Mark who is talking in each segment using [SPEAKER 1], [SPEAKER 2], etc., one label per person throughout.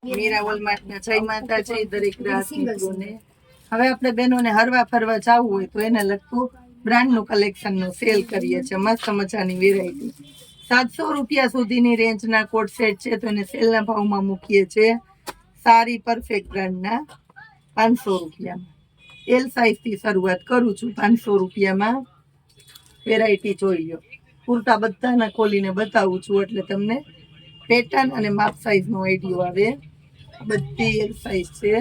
[SPEAKER 1] મીરા વોલમાર્ટના જય માતાજી દરેક ગ્રાહક મિત્રોને. હવે આપણે બહેનોને હરવા ફરવા જવું હોય તો એને લગતું બ્રાન્ડનું કલેક્શનનું સેલ કરીએ છીએ. મસ્ત મજાની વેરાયટી 700 રૂપિયા સુધીની રેન્જના કોટ સેટ છે તો એને સેલના ભાવમાં મૂકીએ છીએ. સારી પરફેક્ટ બ્રાન્ડના 500 રૂપિયામાં. એલ સાઇઝથી શરૂઆત કરું છું. 500 રૂપિયામાં વેરાયટી જોઈ લો. કુર્તા બધાના ખોલીને બતાવું છું એટલે તમને પેટર્ન અને માપ સાઈઝનો આઈડિયો આવે. બધી એલ સાઈઝ છે.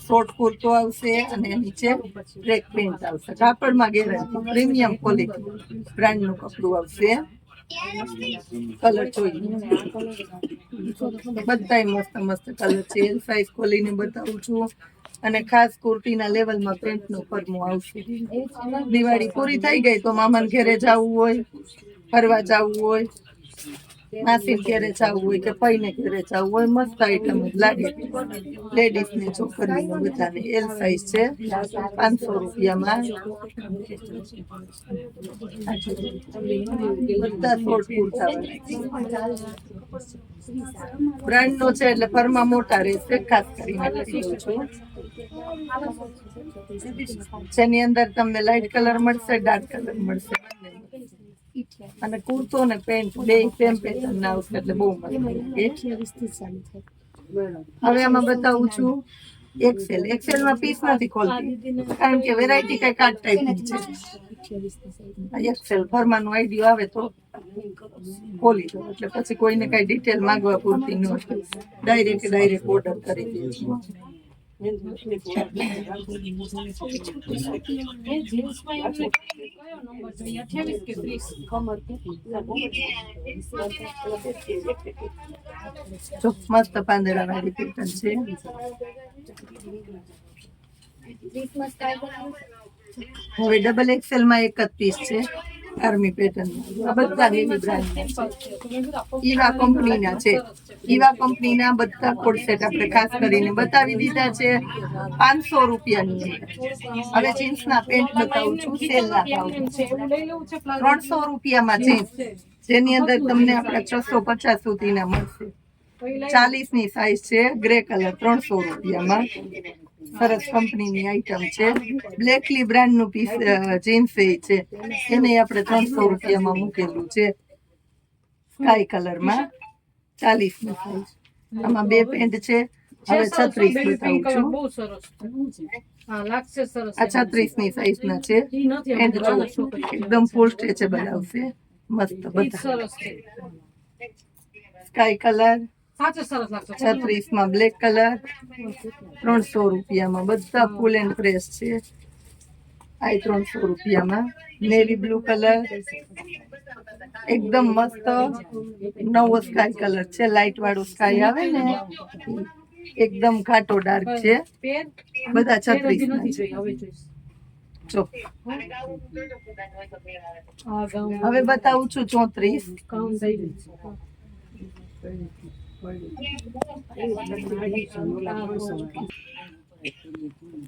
[SPEAKER 1] શોર્ટ કુર્તો આવશે અને નીચે ટ્રેક પેન્ટ આવશે. કાપડમાં ગેરંટી, પ્રીમિયમ ક્વોલિટી બ્રાન્ડનું કપડું આવશે. કલર જોઈએ, બધાય મસ્ત મસ્ત કલર છે. એલ સાઈઝ ખોલીને બતાવું છું. અને ખાસ કુર્તીના લેવલમાં પેન્ટનો ફરમો આવશે. દિવાળી પૂરી થઈ ગઈ તો મામાને ઘરે જવું હોય, ફરવા જવું હોય, માસી ઘરે જવું હોય કે ભાઈને ઘરે જવું હોય, મસ્ત આઈટમ જ લાગે. લેડીઝ ને છોકરીઓને બધાને એલ સાઈઝ છે 500 રૂપિયામાં. બધા શોર્ટ કુર્તા બ્રાન્ડ નો છે એટલે ફરમાં મોટા રહેશે. ખાસ કરીને કહી દઉં છું. જેની અંદર તમને લાઇટ કલર મળશે, ડાર્ક કલર મળશે અને કુર્તો ને પેન્ટ બે સેમ પેટર્ન ના આવશે એટલે બહુ મસ્ત લાગે. હવે આમાં બતાવું છું એક્સેલ. એક્સેલમાં પીસ નથી ખોલતી કારણ કે વેરાયટી કઈક આ ટાઈપની છે. એક્સેલ ફરમાનો આઈડિયો આવે તો ખોલી દો એટલે પછી કોઈને કઈ ડિટેલ માંગવા પૂરતી ન ડાયરેક્ટ ઓર્ડર કરી દે છે. મસ્ત પાંદડા વાળી પેટર્ન છે. હવે ડબલ એક્સેલ માં એક જ પીસ છે. આર્મી પેટર્ન આ બધા હેવી બ્રાન્ડના છે. ઈવા કંપનીના છે. ઈવા કંપનીના બધા કોડ સેટ આપણે ખાસ કરીને બતાવી દીધા છે 500 રૂપિયાની. હવે જીન્સના પેન્ટ બતાવું છું સેલના ભાવ. 300 રૂપિયામાં જીન્સ જેની અંદર તમને આપણા 650 સુધીના મળશે. 40 ની સાઈઝ છે. ગ્રે કલર 300 રૂપિયામાં. સરસ કંપનીની આઈટમ છે. બ્લેકલી બ્રાન્ડનું પીસ જીન્સ છે એને આપણે 300 રૂપિયામાં મૂકેલું છે. સ્કાય કલરમાં 40 ની સાઈઝ. આમાં બે પેન્ટ છે. હવે 36 બતાવું છું. આ 36 ની સાઈઝ ના છે. પેન્ટ એકદમ ફૂલ સ્ટ્રેચેબલ આવશે. મસ્ત બધા સ્કાય કલર 36 માં બ્લેક કલર 300 રૂપિયામાં. બધા ફૂલ એન્ડ પ્રેસ છે. આ 300 રૂપિયામાં. નેવી બ્લુ કલર એકદમ મસ્ત નવો સ્કાય કલર છે. લાઈટ વાળો સ્કાય આવે ને એકદમ ઘાટો ડાર્ક છે. બધા 36 ના છે. જો હવે બતાવું છું 34.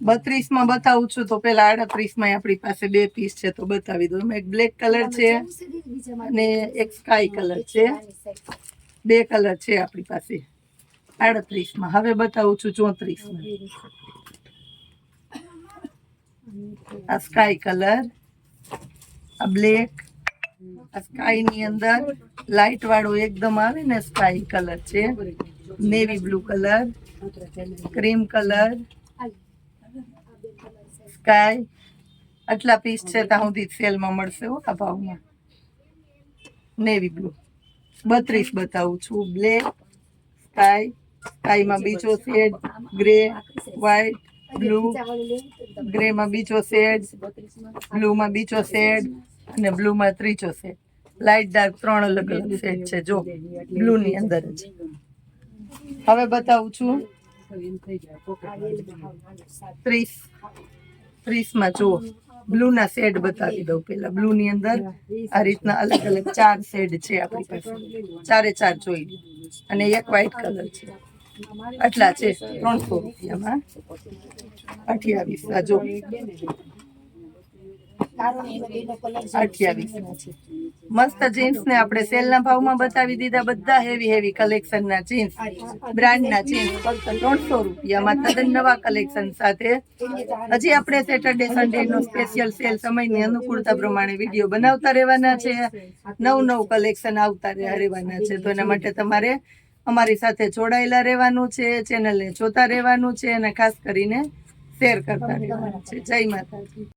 [SPEAKER 1] 32 માં બતાવું છું તો પેલા 38 માં આપણી પાસે બે પીસ છે તો બતાવી દઉં. એક બ્લેક કલર છે અને એક સ્કાય કલર છે. બે કલર છે આપણી પાસે 38 માં. હવે બતાવું છું 34 માં. આ સ્કાય કલર, આ બ્લેક, આ સ્કાય ની અંદર લાઈટ વાળો એકદમ આવે ને સ્કાય કલર છે. Navy blue colour, cream colour, sky. આટલા પીસ છે ત્યાં સુધી સેલમાં મળશે આ ભાવમાં. નેવી બ્લુ 32 બતાવું છું. બ્લેક, સ્કાય, સ્કાયમાં બીજો shade, grey, white, blue, grey માં બીજો શેડ, બ્લુ માં બીજો શેડ અને બ્લુ માં ત્રીજો શેડ. લાઈટ ડાર્ક 3 અલગ અલગ શેડ છે. જો બ્લુ ની અંદર જ. હવે બતાવું છું 30 માં. જુઓ બ્લુ ના શેડ બતાવી દઉં પેલા. બ્લુ ની અંદર આ રીતના અલગ અલગ 4 શેડ છે આપણી પાસે. 4 જોઈ લો. અને એક વ્હાઈટ કલર છે. આટલા છે 300 રૂપિયામાં. 28 આ જો 28 ના છે. મસ્ત જીન્સ ને આપણે સેલના ભાવમાં બતાવી દીધા. બધા હેવી કલેક્શન ના જીન્સ, બ્રાન્ડ ના જીન્સ ફક્ત 300 રૂપિયામાં તદ્દન નવા કલેક્શન સાથે. હજી આપણે સેટરડે સન્ડે નો સ્પેશિયલ સેલ સમયની અનુકૂળતા પ્રમાણે વિડીયો બનાવતા રહેવાના છે. નવું કલેક્શન આવતા રહેવાના છે. તો એના માટે તમારે અમારી સાથે જોડાયેલા રહેવાનું છે, ચેનલને જોતા રહેવાનું છે અને ખાસ કરીને શેર કરતા રહેવાનું છે. જય માતાજી.